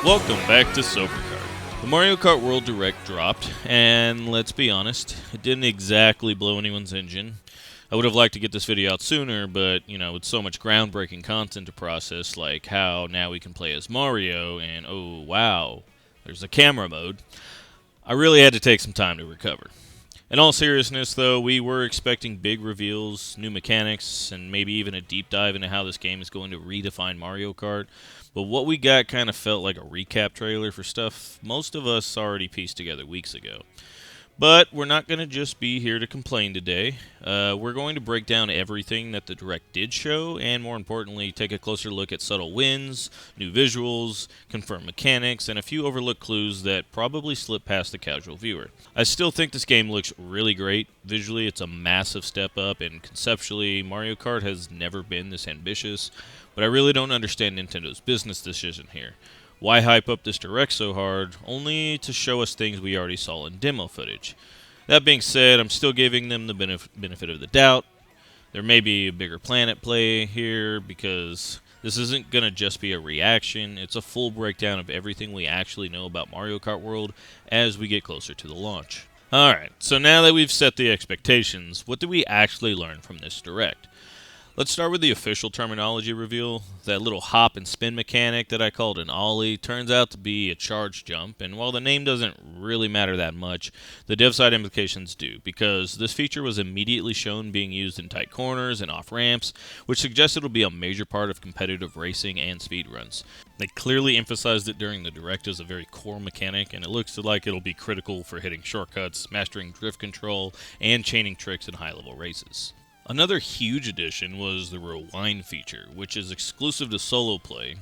Welcome back to Sober Kart. The Mario Kart World Direct dropped, and let's be honest, it didn't exactly blow anyone's engine. I would have liked to get this video out sooner, but, with so much groundbreaking content to process, like how now we can play as Mario, and oh wow, there's a camera mode, I really had to take some time to recover. In all seriousness, though, we were expecting big reveals, new mechanics, and maybe even a deep dive into how this game is going to redefine Mario Kart. But what we got kind of felt like a recap trailer for stuff most of us already pieced together weeks ago. But we're not going to just be here to complain today. We're going to break down everything that the Direct did show, and more importantly, take a closer look at subtle wins, new visuals, confirmed mechanics, and a few overlooked clues that probably slip past the casual viewer. I still think this game looks really great. Visually, it's a massive step up, and conceptually, Mario Kart has never been this ambitious, but I really don't understand Nintendo's business decision here. Why hype up this Direct so hard, only to show us things we already saw in demo footage? That being said, I'm still giving them the benefit of the doubt. There may be a bigger plan at play here, because this isn't going to just be a reaction. It's a full breakdown of everything we actually know about Mario Kart World as we get closer to the launch. Alright, so now that we've set the expectations, what did we actually learn from this Direct? Let's start with the official terminology reveal. That little hop and spin mechanic that I called an ollie turns out to be a charge jump, and while the name doesn't really matter that much, the dev side implications do, because this feature was immediately shown being used in tight corners and off ramps, which suggests it'll be a major part of competitive racing and speedruns. They clearly emphasized it during the Direct as a very core mechanic, and it looks like it'll be critical for hitting shortcuts, mastering drift control, and chaining tricks in high-level races. Another huge addition was the rewind feature, which is exclusive to solo play.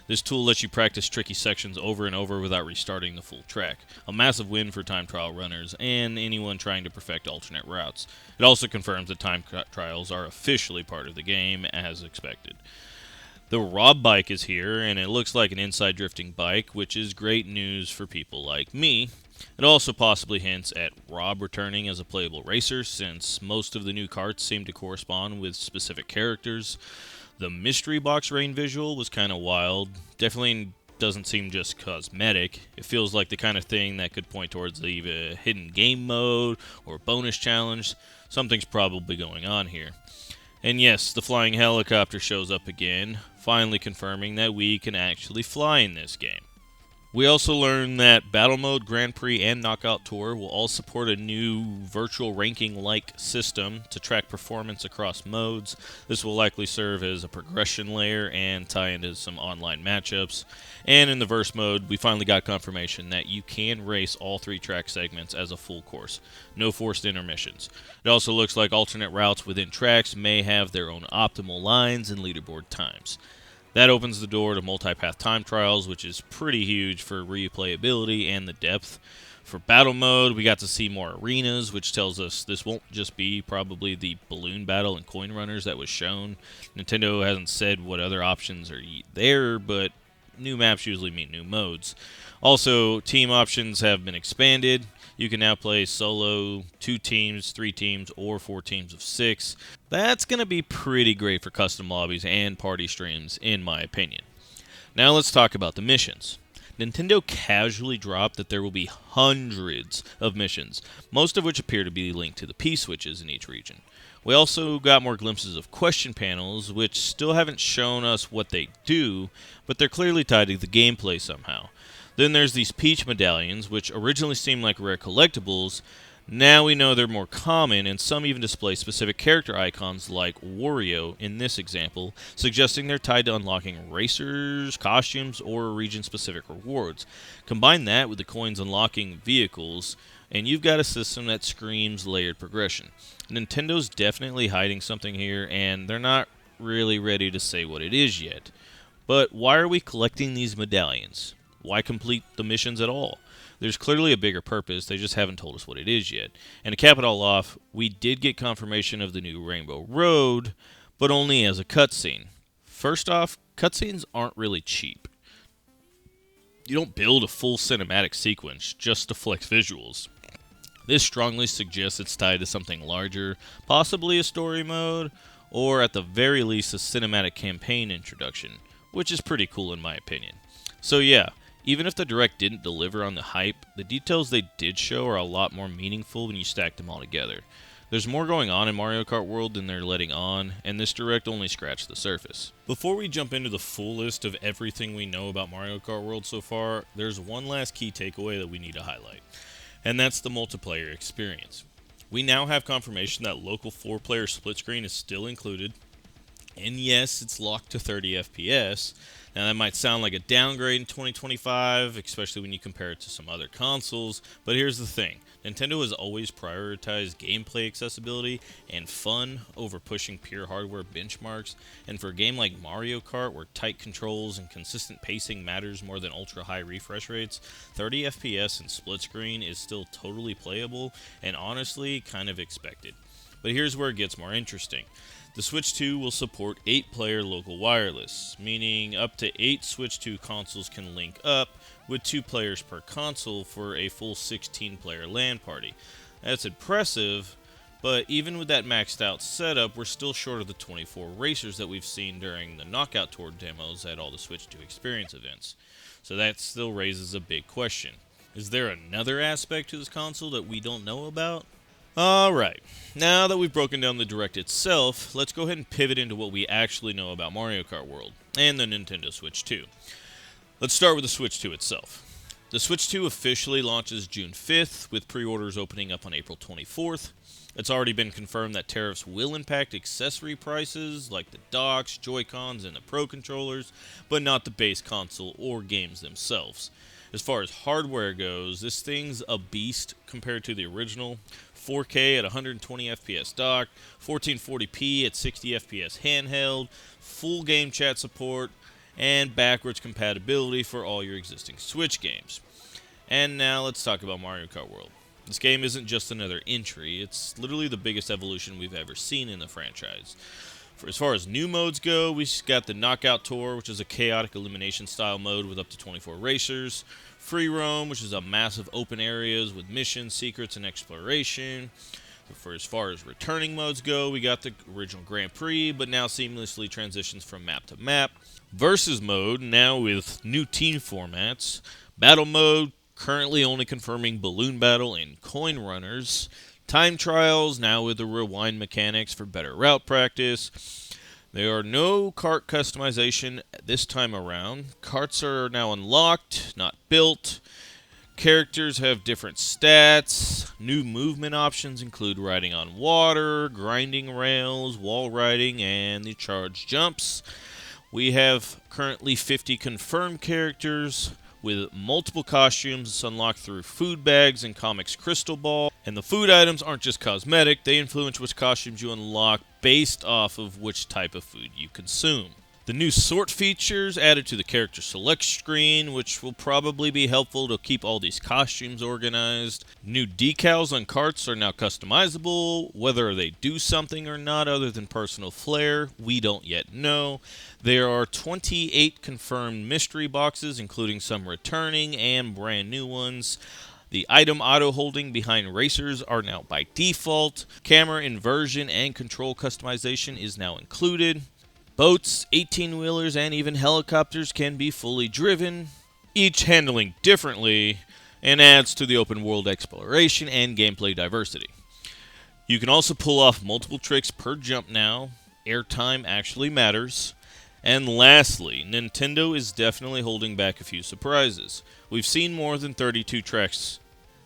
This tool lets you practice tricky sections over and over without restarting the full track. A massive win for time trial runners and anyone trying to perfect alternate routes. It also confirms that time trials are officially part of the game, as expected. The R.O.B bike is here, and it looks like an inside drifting bike, which is great news for people like me. It also possibly hints at R.O.B returning as a playable racer, since most of the new karts seem to correspond with specific characters. The mystery box rain visual was kind of wild. Definitely doesn't seem just cosmetic. It feels like the kind of thing that could point towards either a hidden game mode or bonus challenge. Something's probably going on here. And yes, the flying helicopter shows up again, finally confirming that we can actually fly in this game. We also learned that Battle Mode, Grand Prix, and Knockout Tour will all support a new virtual ranking-like system to track performance across modes. This will likely serve as a progression layer and tie into some online matchups. And in the Verse mode, we finally got confirmation that you can race all 3 track segments as a full course. No forced intermissions. It also looks like alternate routes within tracks may have their own optimal lines and leaderboard times. That opens the door to multi-path time trials, which is pretty huge for replayability and the depth. For battle mode, we got to see more arenas, which tells us this won't just be probably the balloon battle and coin runners that was shown. Nintendo hasn't said what other options are there, but new maps usually mean new modes. Also, team options have been expanded. You can now play solo, 2 teams, 3 teams, or 4 teams of 6. That's going to be pretty great for custom lobbies and party streams, in my opinion. Now let's talk about the missions. Nintendo casually dropped that there will be hundreds of missions, most of which appear to be linked to the P-switches in each region. We also got more glimpses of question panels, which still haven't shown us what they do, but they're clearly tied to the gameplay somehow. Then there's these Peach medallions, which originally seemed like rare collectibles. Now we know they're more common, and some even display specific character icons like Wario in this example, suggesting they're tied to unlocking racers, costumes, or region-specific rewards. Combine that with the coins unlocking vehicles, and you've got a system that screams layered progression. Nintendo's definitely hiding something here, and they're not really ready to say what it is yet. But why are we collecting these medallions? Why complete the missions at all? There's clearly a bigger purpose, they just haven't told us what it is yet. And to cap it all off, we did get confirmation of the new Rainbow Road, but only as a cutscene. First off, cutscenes aren't really cheap. You don't build a full cinematic sequence just to flex visuals. This strongly suggests it's tied to something larger, possibly a story mode, or at the very least a cinematic campaign introduction, which is pretty cool in my opinion. So yeah, Even if the Direct didn't deliver on the hype, the details they did show are a lot more meaningful when you stack them all together. There's more going on in Mario Kart World than they're letting on, and this Direct only scratched the surface. Before we jump into the full list of everything we know about Mario Kart World so far, there's one last key takeaway that we need to highlight, and that's the multiplayer experience. We now have confirmation that local 4-player split screen is still included, and yes, it's locked to 30 FPS. Now that might sound like a downgrade in 2025, especially when you compare it to some other consoles, but here's the thing. Nintendo has always prioritized gameplay accessibility and fun over pushing pure hardware benchmarks, and for a game like Mario Kart where tight controls and consistent pacing matters more than ultra-high refresh rates, 30 FPS and split screen is still totally playable and honestly kind of expected. But here's where it gets more interesting. The Switch 2 will support 8-player local wireless, meaning up to 8 Switch 2 consoles can link up with 2 players per console for a full 16-player LAN party. That's impressive, but even with that maxed out setup, we're still short of the 24 racers that we've seen during the Knockout Tour demos at all the Switch 2 experience events. So that still raises a big question. Is there another aspect to this console that we don't know about? Alright, now that we've broken down the Direct itself, let's go ahead and pivot into what we actually know about Mario Kart World and the Nintendo Switch 2. Let's start with the Switch 2 itself. The Switch 2 officially launches June 5th, with pre-orders opening up on April 24th. It's already been confirmed that tariffs will impact accessory prices like the docks, Joy-Cons, and the Pro Controllers, but not the base console or games themselves. As far as hardware goes, this thing's a beast compared to the original. 4K at 120 FPS dock, 1440p at 60 FPS handheld, full game chat support, and backwards compatibility for all your existing Switch games. And now let's talk about Mario Kart World. This game isn't just another entry, it's literally the biggest evolution we've ever seen in the franchise. As far as new modes go, we've got the Knockout Tour, which is a chaotic elimination style mode with up to 24 racers. Free Roam, which is a massive open areas with missions, secrets, and exploration. As far as returning modes go, we got the original Grand Prix, but now seamlessly transitions from map to map. Versus mode, now with new team formats. Battle mode, currently only confirming Balloon Battle and Coin Runners. Time trials, now with the rewind mechanics for better route practice. There are no kart customization this time around. Karts are now unlocked, not built. Characters have different stats. New movement options include riding on water, grinding rails, wall riding, and the charge jumps. We have currently 50 confirmed characters, with multiple costumes unlocked through food bags and comics crystal ball. And the food items aren't just cosmetic, they influence which costumes you unlock based off of which type of food you consume. The new sort features added to the character select screen, which will probably be helpful to keep all these costumes organized. New decals on carts are now customizable. Whether they do something or not other than personal flair, we don't yet know. There are 28 confirmed mystery boxes, including some returning and brand new ones. The item auto-holding behind racers are now by default. Camera inversion and control customization is now included. Boats, 18-wheelers, and even helicopters can be fully driven, each handling differently, and adds to the open world exploration and gameplay diversity. You can also pull off multiple tricks per jump now. Airtime actually matters. And lastly, Nintendo is definitely holding back a few surprises. We've seen more than 32 tracks,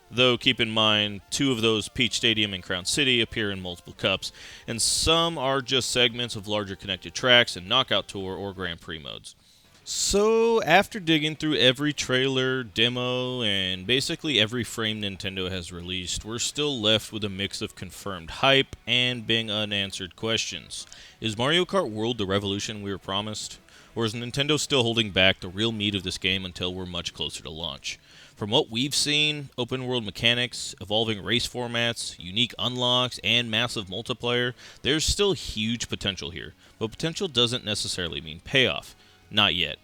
though keep in mind 2 of those, Peach Stadium and Crown City, appear in multiple cups, and some are just segments of larger connected tracks in Knockout Tour or Grand Prix modes. So, after digging through every trailer, demo, and basically every frame Nintendo has released, we're still left with a mix of confirmed hype and being unanswered questions. Is Mario Kart World the revolution we were promised? Or is Nintendo still holding back the real meat of this game until we're much closer to launch? From what we've seen, open world mechanics, evolving race formats, unique unlocks, and massive multiplayer, there's still huge potential here. But potential doesn't necessarily mean payoff. Not yet.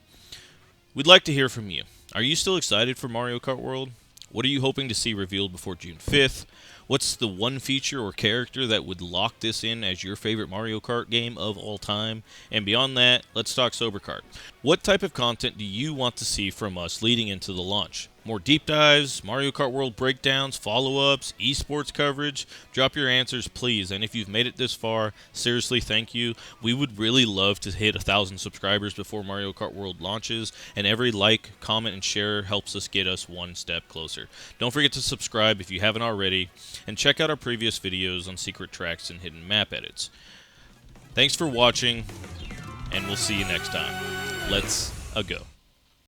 We'd like to hear from you. Are you still excited for Mario Kart World? What are you hoping to see revealed before June 5th? What's the one feature or character that would lock this in as your favorite Mario Kart game of all time? And beyond that, let's talk Sober Kart. What type of content do you want to see from us leading into the launch? More deep dives, Mario Kart World breakdowns, follow-ups, esports coverage? Drop your answers, please. And if you've made it this far, seriously, thank you. We would really love to hit 1,000 subscribers before Mario Kart World launches, and every like, comment, and share helps us get us one step closer. Don't forget to subscribe if you haven't already, and check out our previous videos on secret tracks and hidden map edits. Thanks for watching, and we'll see you next time. Let's go.